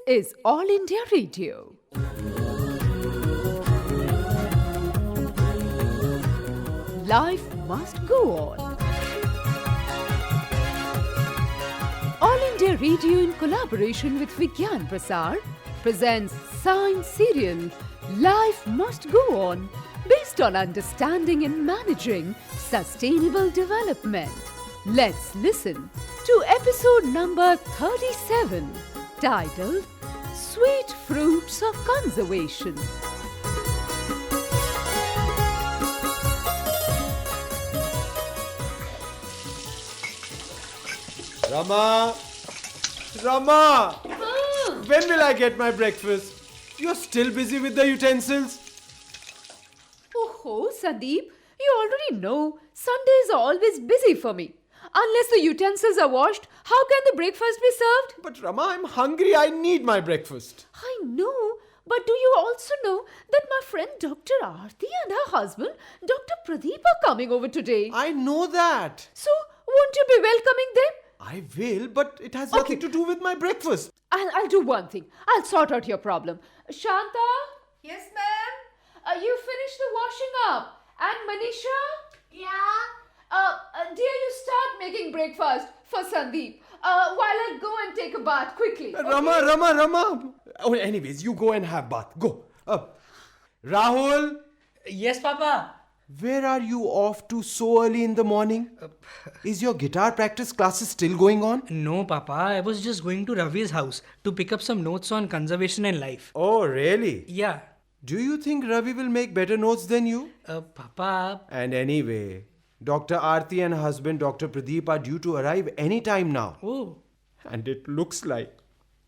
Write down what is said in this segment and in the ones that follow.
is All India Radio. Life must go on. All India Radio in collaboration with Vigyan-Prasar presents science serial Life Must Go On, based on understanding and managing sustainable development. Let's listen to episode number 37, titled Sweet Fruits of Conservation. Rama! When will I get my breakfast? You're still busy with the utensils? Oh, Sandeep, you already know Sundays are always busy for me. Unless the utensils are washed, how can the breakfast be served? But Rama, I'm hungry. I need my breakfast. I know, but do you also know that my friend Dr. Aarti and her husband, Dr. Pradeep, are coming over today? I know that. So, won't you be welcoming them? I will, but it has nothing to do with my breakfast. I'll do one thing. I'll sort out your problem. Shanta? Yes, ma'am. You finished the washing up. And Manisha? Yeah. Dear, you start making breakfast for Sandeep while I go and take a bath quickly. Rama. Oh, anyways, you go and have bath. Go. Rahul, Yes, Papa. where are you off to so early in the morning? Is your guitar practice classes still going on? No, Papa. I was just going to Ravi's house to pick up some notes on conservation and life. Oh, really? Yeah. Do you think Ravi will make better notes than you? Papa. And anyway, Dr. Aarti and her husband Dr. Pradeep are due to arrive any time now. Oh. And it looks like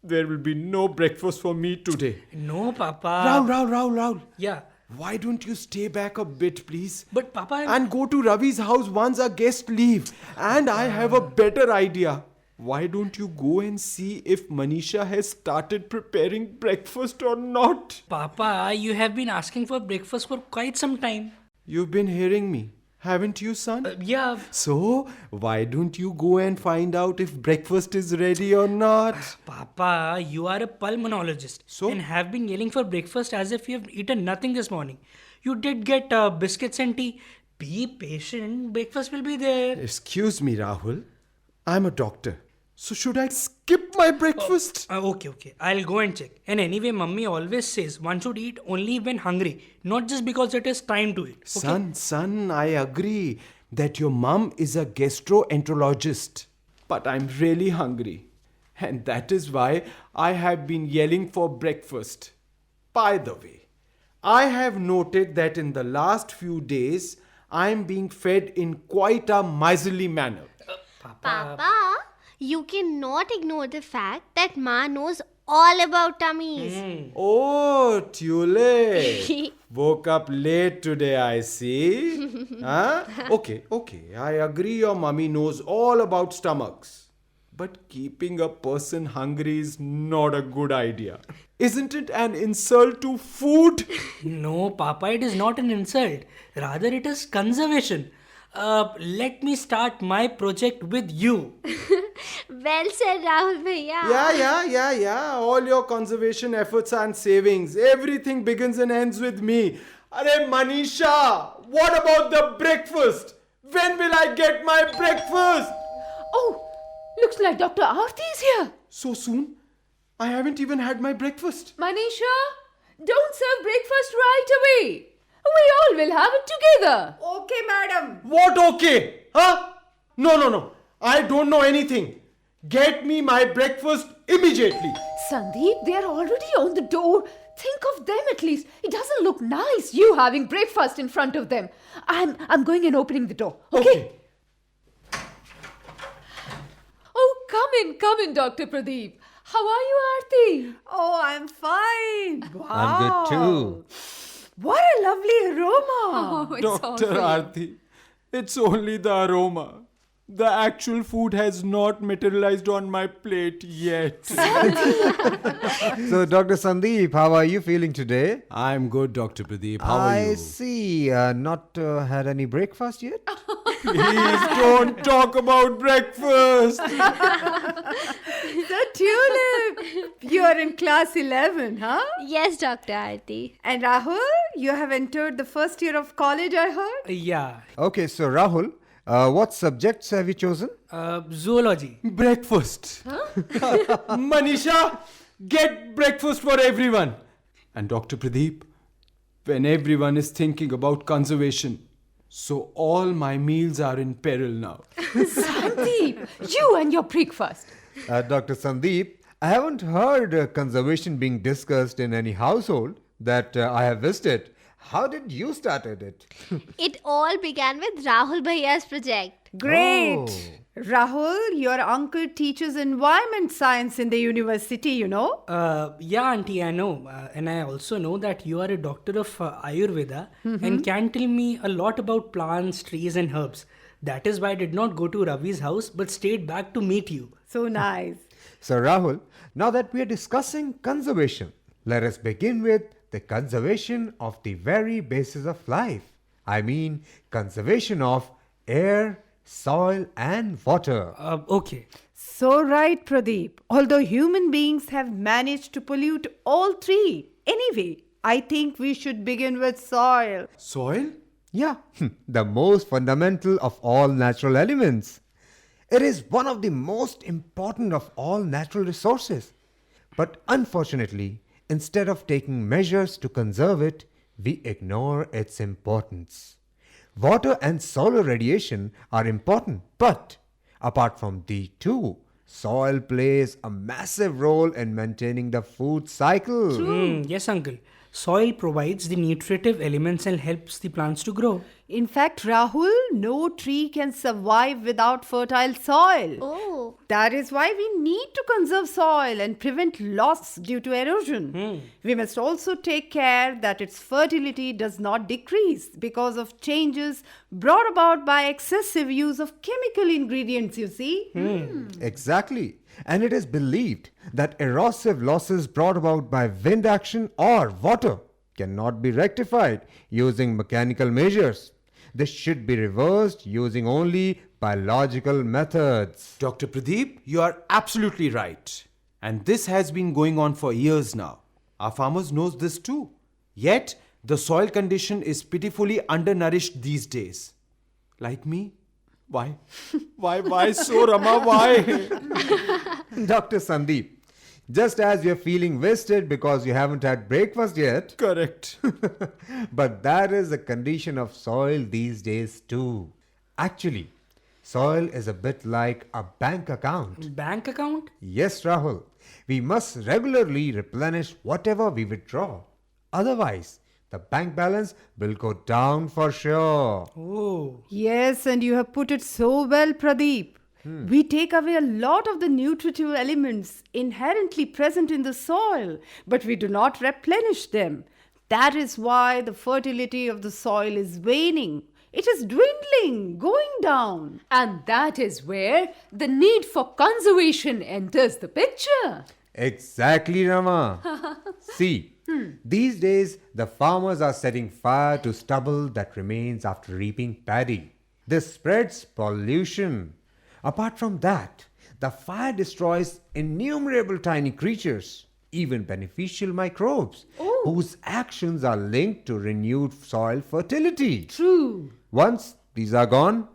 there will be no breakfast for me today. No, Papa. Rahul. Yeah. Why don't you stay back a bit, please? But Papa. And go to Ravi's house once our guests leave. And I have a better idea. Why don't you go and see if Manisha has started preparing breakfast or not? Papa, you have been asking for breakfast for quite some time. You've been hearing me, haven't you, son? Yeah. So, why don't you go and find out if breakfast is ready or not? Papa, you are a pulmonologist. So? And have been yelling for breakfast as if you have eaten nothing this morning. You did get biscuits and tea. Be patient. Breakfast will be there. Excuse me, Rahul. I'm a doctor. So should I skip my breakfast? Okay. I'll go and check. And anyway, Mummy always says one should eat only when hungry, not just because it is time to eat. Okay? Son, I agree that your mum is a gastroenterologist. But I'm really hungry. And that is why I have been yelling for breakfast. By the way, I have noted that in the last few days, I'm being fed in quite a miserly manner. Papa, you cannot ignore the fact that Ma knows all about tummies. Oh, Tule. Woke up late today, I see. Huh? Okay. I agree your mummy knows all about stomachs. But keeping a person hungry is not a good idea. Isn't it an insult to food? No, Papa, it is not an insult. Rather, it is conservation. Let me start my project with you. Well said, Rahul Bhaiya. Yeah. All your conservation efforts and savings, everything begins and ends with me. Arey Manisha, what about the breakfast? When will I get my breakfast? Oh, looks like Dr. Aarti is here. So soon? I haven't even had my breakfast. Manisha, don't serve breakfast right away. We all will have it together. Okay, madam. What okay? Huh? No. I don't know anything. Get me my breakfast immediately. Sandeep, they are already on the door. Think of them at least. It doesn't look nice, you having breakfast in front of them. I'm going and opening the door. Okay? Oh, come in, Dr. Pradeep. How are you, Aarti? Oh, I'm fine. Wow. I'm good too. What a lovely aroma. Oh, it's Dr. Aarti, it's only the aroma. The actual food has not materialized on my plate yet. So, Dr. Sandeep, how are you feeling today? I'm good, Dr. Pradeep. How are I you? see. Not had any breakfast yet? Please don't talk about breakfast. The tulip. You're in class 11, huh? Yes, Dr. Aarti. And Rahul, you have entered the first year of college, I heard? Yeah. Okay, so Rahul, what subjects have you chosen? Zoology. Breakfast. Manisha, get breakfast for everyone. And Dr. Pradeep, when everyone is thinking about conservation, so all my meals are in peril now. Sandeep, you and your breakfast. Dr. Sandeep, I haven't heard conservation being discussed in any household that I have visited. How did you started it? It all began with Rahul Bhaiya's project. Great. Oh. Rahul, your uncle teaches environment science in the university, you know? Yeah, Auntie, I know. And I also know that you are a doctor of Ayurveda and can tell me a lot about plants, trees, and herbs. That is why I did not go to Ravi's house but stayed back to meet you. So nice. So, Rahul, now that we are discussing conservation, let us begin with the conservation of the very basis of life. I mean, conservation of air, soil, and water. Okay. So right, Pradeep. Although human beings have managed to pollute all three. Anyway, I think we should begin with soil. Soil? Yeah, the most fundamental of all natural elements. It is one of the most important of all natural resources. But unfortunately, instead of taking measures to conserve it, we ignore its importance. Water and solar radiation are important, but apart from the two, soil plays a massive role in maintaining the food cycle. Yes, uncle. Soil provides the nutritive elements and helps the plants to grow. In fact, Rahul, no tree can survive without fertile soil. Oh. That is why we need to conserve soil and prevent loss due to erosion. We must also take care that its fertility does not decrease because of changes brought about by excessive use of chemical ingredients, you see. Exactly. And it is believed that erosive losses brought about by wind action or water cannot be rectified using mechanical measures. This should be reversed using only biological methods. Dr. Pradeep, you are absolutely right. And this has been going on for years now. Our farmers knows this too. Yet, the soil condition is pitifully undernourished these days. Like me? Why? Why so, Rama? Why? Dr. Sandeep, just as you're feeling wasted because you haven't had breakfast yet, Correct. but that is the condition of soil these days too. Actually, soil is a bit like a bank account. Bank account? Yes, Rahul, we must regularly replenish whatever we withdraw. Otherwise, the bank balance will go down for sure. Oh. Yes, and you have put it so well, Pradeep. We take away a lot of the nutritive elements inherently present in the soil, but we do not replenish them. That is why the fertility of the soil is waning. It is dwindling, going down. And that is where the need for conservation enters the picture. Exactly, Rama. See, these days the farmers are setting fire to stubble that remains after reaping paddy. This spreads pollution. Apart from that, the fire destroys innumerable tiny creatures, even beneficial microbes, whose actions are linked to renewed soil fertility. True. Once these are gone,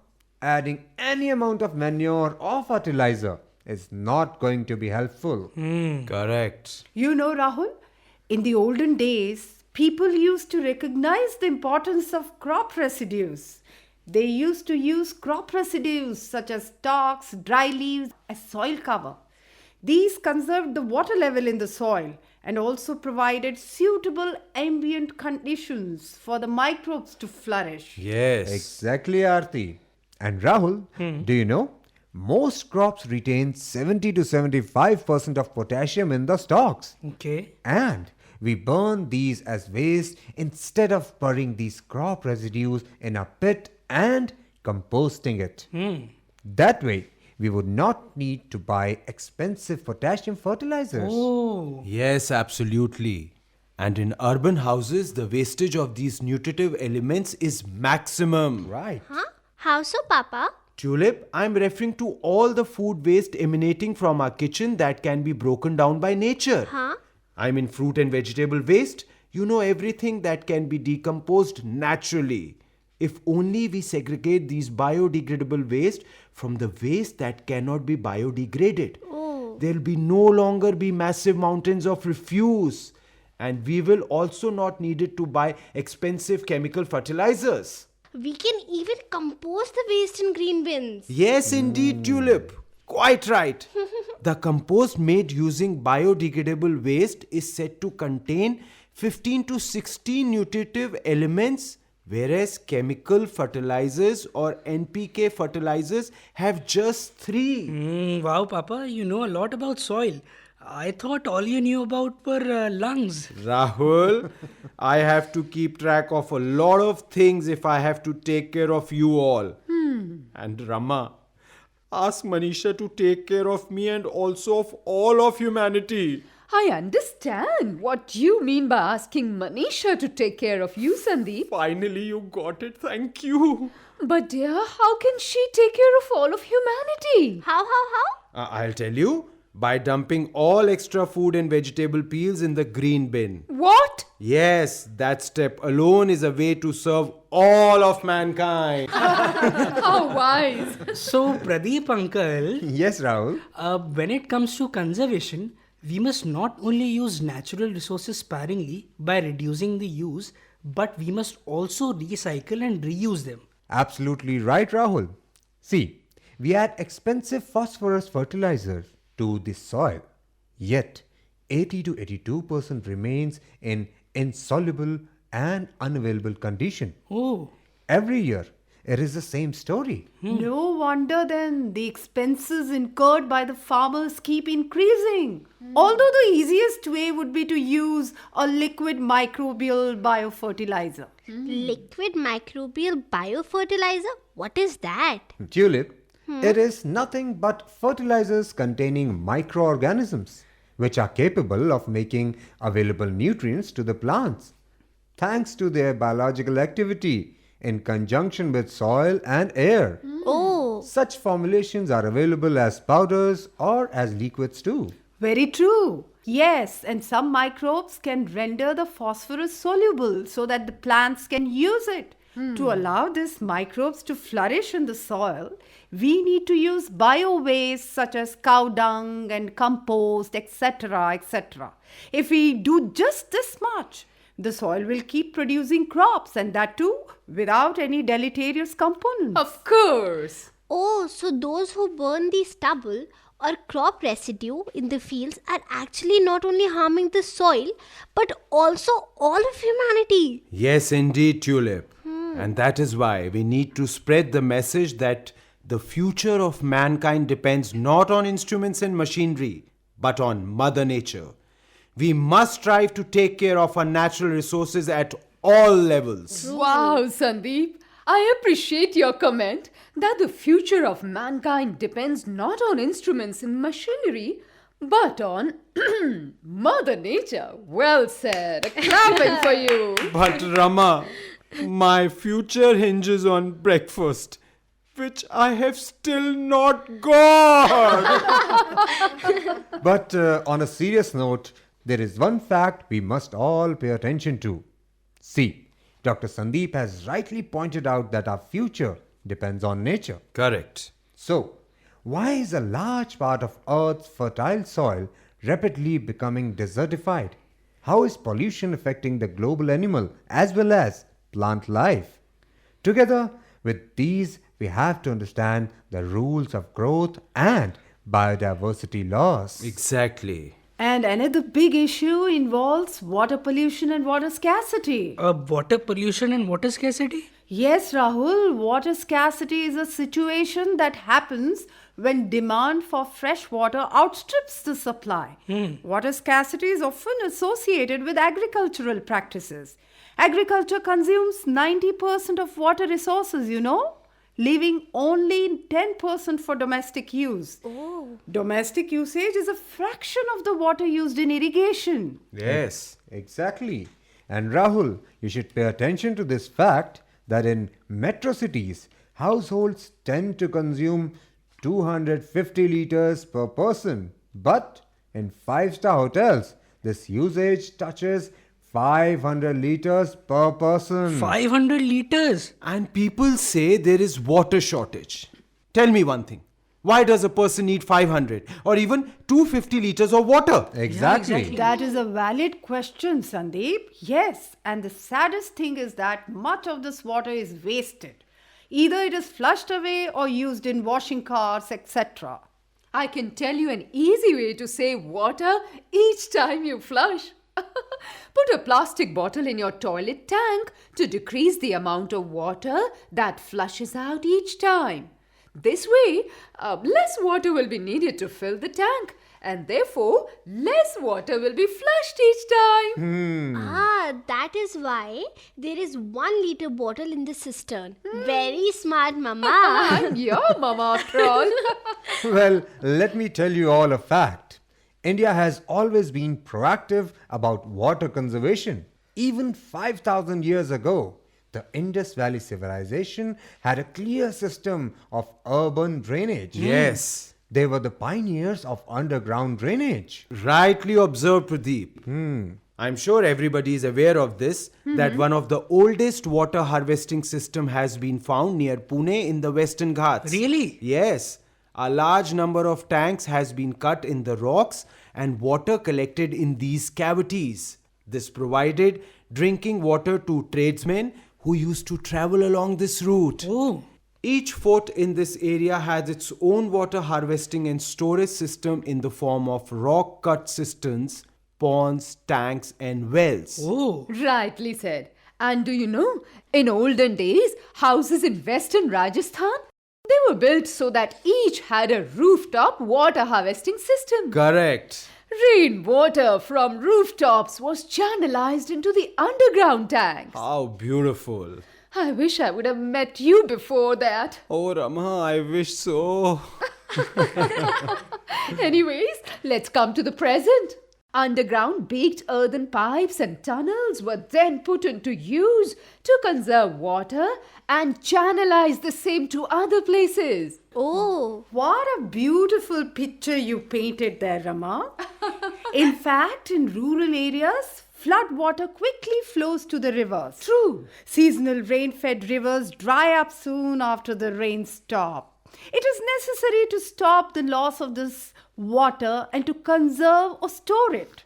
adding any amount of manure or fertilizer is not going to be helpful. Correct. You know, Rahul, in the olden days, people used to recognize the importance of crop residues. They used to use crop residues such as stalks, dry leaves as soil cover. These conserved the water level in the soil and also provided suitable ambient conditions for the microbes to flourish. Yes. Exactly, Aarti. And Rahul, do you know? Most crops retain 70 to 75% of potassium in the stalks. Okay. And we burn these as waste instead of burying these crop residues in a pit and composting it. That way, we would not need to buy expensive potassium fertilizers. Oh. Yes, absolutely. And in urban houses, the wastage of these nutritive elements is maximum. Right. Huh? How so, Papa? Tulip, I'm referring to all the food waste emanating from our kitchen that can be broken down by nature. Huh? I mean fruit and vegetable waste. You know, everything that can be decomposed naturally. If only we segregate these biodegradable waste from the waste that cannot be biodegraded. Oh. There'll be no longer be massive mountains of refuse. And we will also not need it to buy expensive chemical fertilizers. We can even compost the waste in green bins. Yes, indeed, Tulip. Quite right. The compost made using biodegradable waste is said to contain 15 to 16 nutritive elements, whereas chemical fertilizers or NPK fertilizers have just 3. Wow, Papa, you know a lot about soil. I thought all you knew about were lungs. Rahul, I have to keep track of a lot of things if I have to take care of you all. And Rama, ask Manisha to take care of me and also of all of humanity. I understand what you mean by asking Manisha to take care of you, Sandeep. Finally, you got it. Thank you. But dear, how can she take care of all of humanity? How? I'll tell you. By dumping all extra food and vegetable peels in the green bin. What? Yes, that step alone is a way to serve all of mankind. How wise. So, Pradeep uncle, Yes, Rahul. when it comes to conservation, we must not only use natural resources sparingly by reducing the use, but we must also recycle and reuse them. Absolutely right, Rahul. See, we add expensive phosphorus fertilizers to the soil, yet 80 to 82% remains in insoluble and unavailable condition. Oh, Every year, it is the same story. No wonder then the expenses incurred by the farmers keep increasing. Although the easiest way would be to use a liquid microbial biofertilizer. Liquid microbial biofertilizer? What is that? Tulip, it is nothing but fertilizers containing microorganisms, which are capable of making available nutrients to the plants, thanks to their biological activity in conjunction with soil and air. Oh. Such formulations are available as powders or as liquids too. Very true. Yes, and some microbes can render the phosphorus soluble so that the plants can use it. To allow these microbes to flourish in the soil, we need to use bio waste such as cow dung and compost, etc., etc. If we do just this much, the soil will keep producing crops, and that too without any deleterious components. Of course. Oh, so those who burn the stubble or crop residue in the fields are actually not only harming the soil but also all of humanity. Yes, indeed, Tulip. And that is why we need to spread the message that the future of mankind depends not on instruments and machinery, but on Mother Nature. We must strive to take care of our natural resources at all levels. Wow, Sandeep. I appreciate your comment that the future of mankind depends not on instruments and machinery, but on Mother Nature. Well said. A clapping for you. But Rama, my future hinges on breakfast, which I have still not got. But on a serious note, there is one fact we must all pay attention to. See, Dr. Sandeep has rightly pointed out that our future depends on nature. Correct. So, why is a large part of Earth's fertile soil rapidly becoming desertified? How is pollution affecting the global animal as well as plant life? Together with these, we have to understand the rules of growth and biodiversity laws. Exactly. And another big issue involves water pollution and water scarcity. water pollution and water scarcity? Yes, Rahul, water scarcity is a situation that happens when demand for fresh water outstrips the supply. Water scarcity is often associated with agricultural practices. Agriculture consumes 90% of water resources, leaving only 10% for domestic use. Oh. Domestic usage is a fraction of the water used in irrigation. Yes. Exactly. And Rahul, you should pay attention to this fact that in metro cities, households tend to consume 250 liters per person. But in 5-star hotels, this usage touches 500 liters per person. 500 liters? And people say there is water shortage. Tell me one thing. Why does a person need 500 or even 250 liters of water? Exactly. That is a valid question, Sandeep. Yes, and the saddest thing is that much of this water is wasted. Either it is flushed away or used in washing cars, etc. I can tell you an easy way to save water each time you flush. Put a plastic bottle in your toilet tank to decrease the amount of water that flushes out each time. This way, less water will be needed to fill the tank, and therefore, less water will be flushed each time. That is why there is 1 liter bottle in the cistern. Very smart, Mama. I'm your mama after all. Well, let me tell you all a fact. India has always been proactive about water conservation. Even 5,000 years ago, the Indus Valley civilization had a clear system of urban drainage. Yes. They were the pioneers of underground drainage. Rightly observed, Pradeep. I'm sure everybody is aware of this, that one of the oldest water harvesting system has been found near Pune in the Western Ghats. Really? Yes. A large number of tanks has been cut in the rocks and water collected in these cavities. This provided drinking water to tradesmen who used to travel along this route. Oh. Each fort in this area has its own water harvesting and storage system in the form of rock-cut cisterns, ponds, tanks and wells. Oh. Rightly said. And do you know, in olden days, houses in western Rajasthan, they were built so that each had a rooftop water harvesting system. Correct. Rainwater from rooftops was channelized into the underground tanks. How beautiful. I wish I would have met you before that. Oh, Rama, I wish so. Anyways, let's come to the present. Underground baked earthen pipes and tunnels were then put into use to conserve water and channelize the same to other places. Oh. What a beautiful picture you painted there, Rama. In fact, in rural areas, flood water quickly flows to the rivers. True. Seasonal rain-fed rivers dry up soon after the rains stop. It is necessary to stop the loss of this water and to conserve or store it.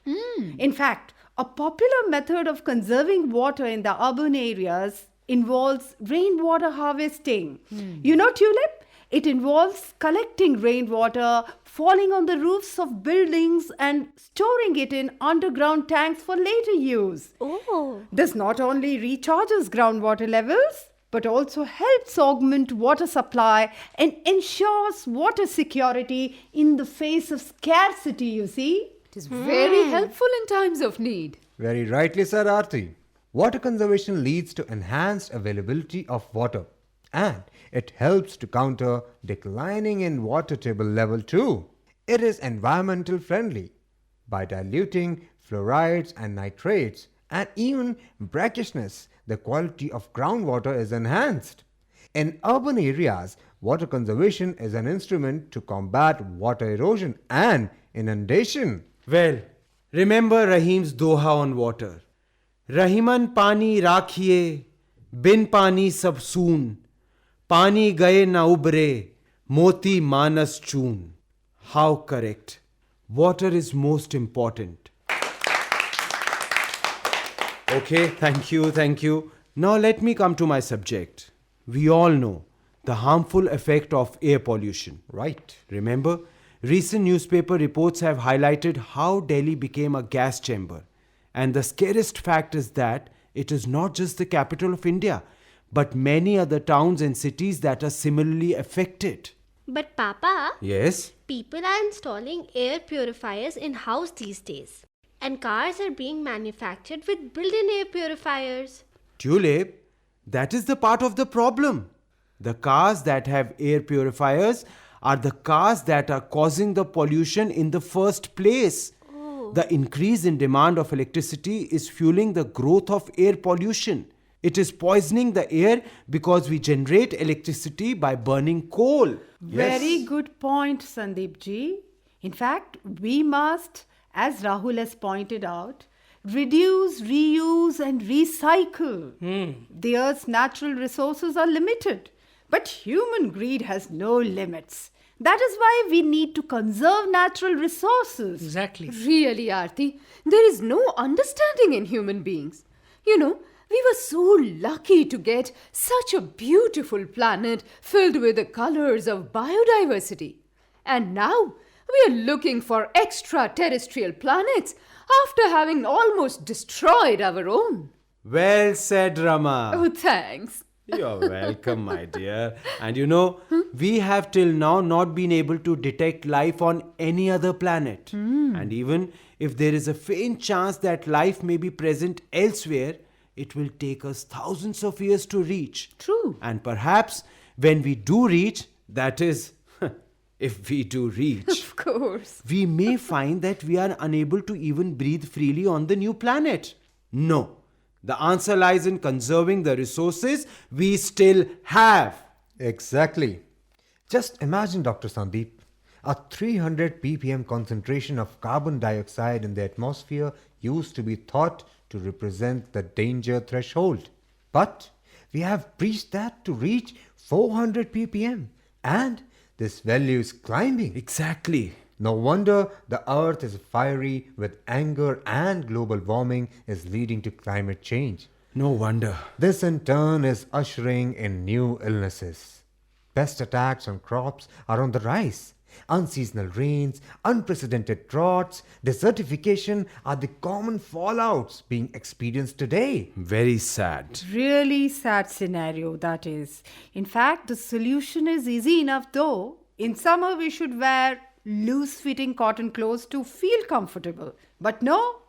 In fact, a popular method of conserving water in the urban areas involves rainwater harvesting. You know, Tulip? It involves collecting rainwater, falling on the roofs of buildings and storing it in underground tanks for later use. Oh. This not only recharges groundwater levels, but also helps augment water supply and ensures water security in the face of scarcity, you see. It is very helpful in times of need. Very rightly said, Aarti. Water conservation leads to enhanced availability of water, and it helps to counter declining in water table level too. It is environmental friendly by diluting fluorides and nitrates and even brackishness. The quality of groundwater is enhanced. In urban areas, water conservation is an instrument to combat water erosion and inundation. Well, remember Rahim's doha on water. Rahiman pani rakhiye, bin pani sab soon. Pani gaye na ubre, moti manas choon. How correct. Water is most important. Okay, thank you. Now let me come to my subject. We all know the harmful effect of air pollution. Right. Remember, recent newspaper reports have highlighted how Delhi became a gas chamber. And the scariest fact is that it is not just the capital of India, but many other towns and cities that are similarly affected. But Papa, Yes? people are installing air purifiers in house these days. And cars are being manufactured with built-in air purifiers. Tulip, that is the part of the problem. The cars that have air purifiers are the cars that are causing the pollution in the first place. The increase in demand of electricity is fueling the growth of air pollution. It is poisoning the air because we generate electricity by burning coal. Very good point, Sandeep ji. In fact, we must, as Rahul has pointed out, reduce, reuse, and recycle. The Earth's natural resources are limited, but human greed has no limits. That is why we need to conserve natural resources. Exactly. Really, Aarti, there is no understanding in human beings. You know, we were so lucky to get such a beautiful planet filled with the colors of biodiversity. And now we are looking for extraterrestrial planets after having almost destroyed our own. Well said, Rama. Oh, thanks. You're welcome, my dear. And you know, we have till now not been able to detect life on any other planet. And even if there is a faint chance that life may be present elsewhere, it will take us thousands of years to reach. True. And perhaps when we do reach, that is, if we do reach, Of course. we may find that we are unable to even breathe freely on the new planet. No. The answer lies in conserving the resources we still have. Exactly. Just imagine, Dr. Sandeep, a 300 ppm concentration of carbon dioxide in the atmosphere used to be thought to represent the danger threshold. But we have breached that to reach 400 ppm, and this value is climbing. Exactly. No wonder the earth is fiery with anger and global warming is leading to climate change. No wonder. This in turn is ushering in new illnesses. Pest attacks on crops are on the rise. Unseasonal rains, unprecedented droughts, desertification are the common fallouts being experienced today. Very sad. Really sad scenario, that is. In fact, the solution is easy enough though. In summer, we should wear loose-fitting cotton clothes to feel comfortable. But no,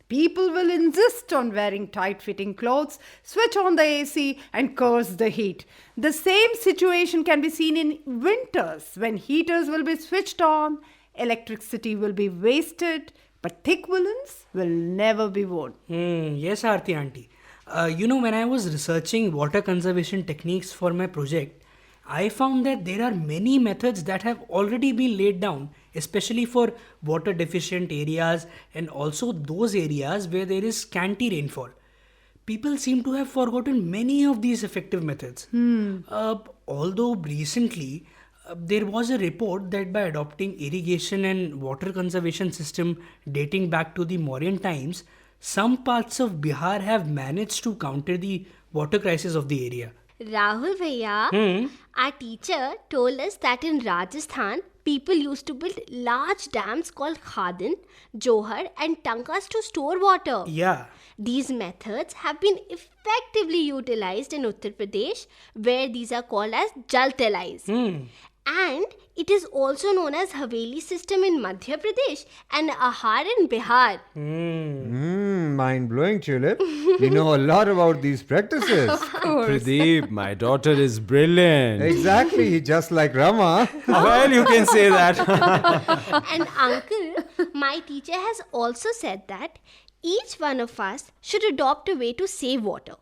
people will insist on wearing tight-fitting clothes, switch on the AC and curse the heat. The same situation can be seen in winters when heaters will be switched on, electricity will be wasted, but thick woolens will never be worn. Yes, Aarti auntie. When I was researching water conservation techniques for my project, I found that there are many methods that have already been laid down, especially for water deficient areas and also those areas where there is scanty rainfall. People seem to have forgotten many of these effective methods. Although recently, there was a report that by adopting irrigation and water conservation system dating back to the Mauryan times, some parts of Bihar have managed to counter the water crisis of the area. Rahul Bhaiya, our teacher told us that in Rajasthan, people used to build large dams called Khadin, Johar and Tankas to store water. Yeah. These methods have been effectively utilized in Uttar Pradesh, where these are called as Jal Telais. And it is also known as Haveli system in Madhya Pradesh and Ahar in Bihar. Mind-blowing, Tulip. You know a lot about these practices. Pradeep, my daughter is brilliant. Exactly, just like Rama. Well, you can say that. And uncle, my teacher has also said that each one of us should adopt a way to save water,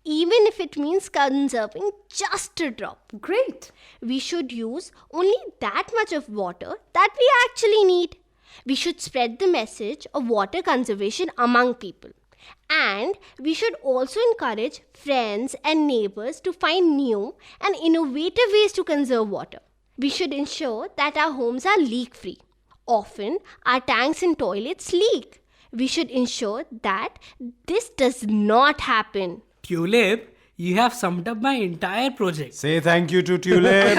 even if it means conserving just a drop. Great. We should use only that much of water that we actually need. We should spread the message of water conservation among people. And we should also encourage friends and neighbors to find new and innovative ways to conserve water. We should ensure that our homes are leak-free. Often, our tanks and toilets leak. We should ensure that this does not happen. Tulip, you have summed up my entire project. Say thank you to Tulip.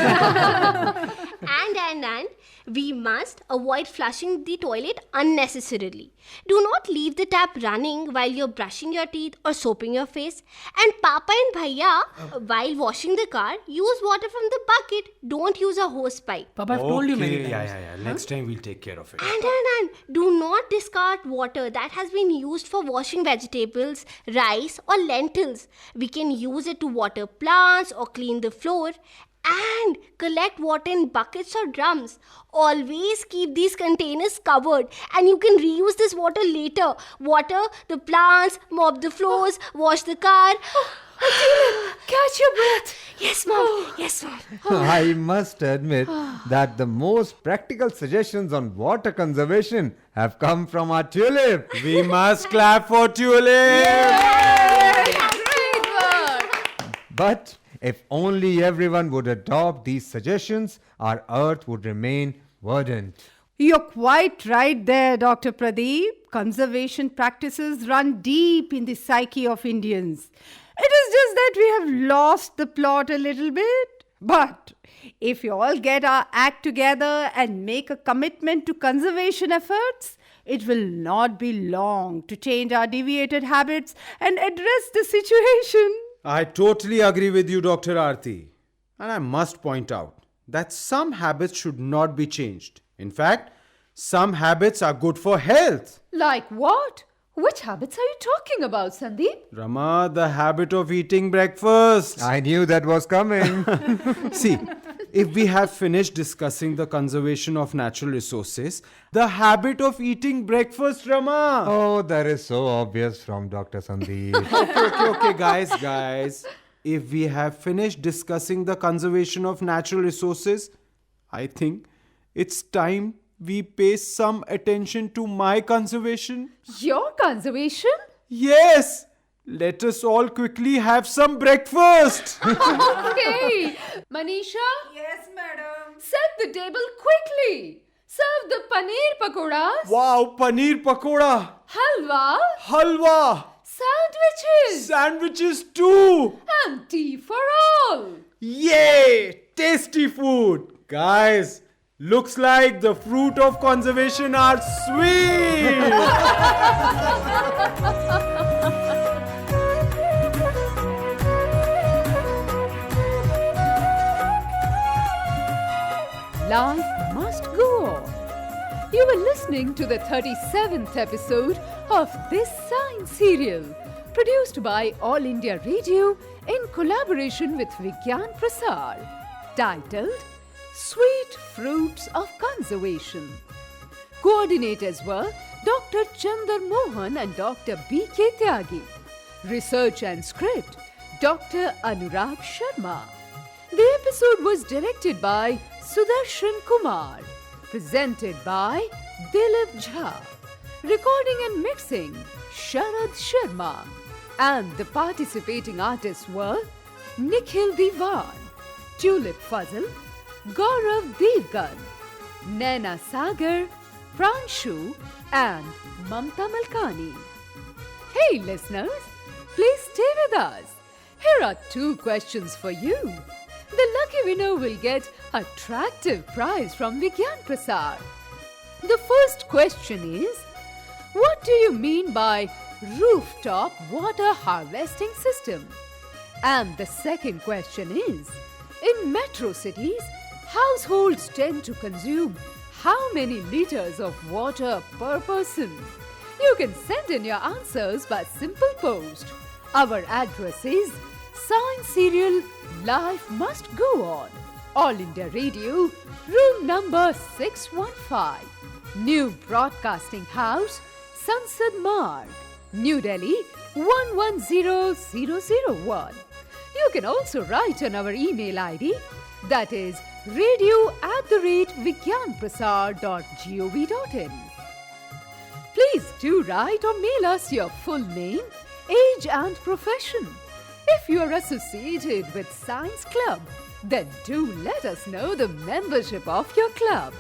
And we must avoid flushing the toilet unnecessarily. Do not leave the tap running while you're brushing your teeth or soaping your face. And Papa and Bhaiya, while washing the car, use water from the bucket. Don't use a hose pipe. Papa, I've told you many times. Yeah. Next time we'll take care of it. And do not discard water that has been used for washing vegetables, rice or lentils. We can use it to water plants or clean the floor. And collect water in buckets or drums. Always keep these containers covered and you can reuse this water later. Water the plants, mop the floors, wash the car. Catch your breath. Yes, Mom. Yes, Mom. I must admit that the most practical suggestions on water conservation have come from our Tulip. We must clap for Tulip! Great work. But if only everyone would adopt these suggestions, our earth would remain verdant. You're quite right there, Dr. Pradeep. Conservation practices run deep in the psyche of Indians. It is just that we have lost the plot a little bit. But if you all get our act together and make a commitment to conservation efforts, it will not be long to change our deviated habits and address the situation. I totally agree with you, Dr. Aarti. And I must point out that some habits should not be changed. In fact, some habits are good for health. Like what? Which habits are you talking about, Sandeep? Rama, the habit of eating breakfast. I knew that was coming. See, if we have finished discussing the conservation of natural resources, the habit of eating breakfast, Rama. Oh, that is so obvious from Dr. Sandeep. Okay, guys. If we have finished discussing the conservation of natural resources, I think it's time we pay some attention to my conservation. Your conservation? Yes! Let us all quickly have some breakfast. Okay. Manisha? Yes, madam. Set the table quickly. Serve the paneer pakoras, Wow, paneer pakoda, halwa, halwa, sandwiches, sandwiches too. and tea for all. Yay! Tasty food. Guys, looks like the fruit of conservation are sweet. Life must go on. You were listening to the 37th episode of this science serial, produced by All India Radio in collaboration with Vigyan-Prasar, titled Sweet Fruits of Conservation. Coordinators were Dr. Chandar Mohan and Dr. B.K. Tyagi. Research and script, Dr. Anurag Sharma. The episode was directed by Sudarshan Kumar. Presented by Dilip Jha. Recording and mixing, Sharad Sharma. And the participating artists were Nikhil Diwan, Tulip Fazal, Gaurav Devgan, Naina Sagar, Pranshu, and Mamta Malkani. Hey listeners, please stay with us. Here are 2 questions for you. The lucky winner will get an attractive prize from Vigyan-Prasar. The first question is, what do you mean by rooftop water harvesting system? And the second question is, in metro cities, households tend to consume how many liters of water per person? You can send in your answers by simple post. Our address is Science Serial Life Must Go On, All India Radio, room number 615, New Broadcasting House, Sansad Marg, New Delhi 110001. You can also write on our email ID, that is radio@vigyanprasar.gov.in. Please do write or mail us your full name, age and profession. If you are associated with Science Club, then do let us know the membership of your club.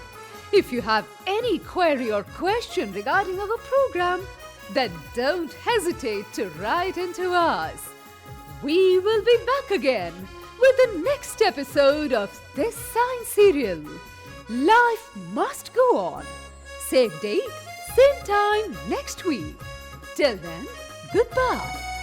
If you have any query or question regarding our program, then don't hesitate to write into us. We will be back again with the next episode of this science serial. Life must go on. Same date, same time next week. Till then, goodbye.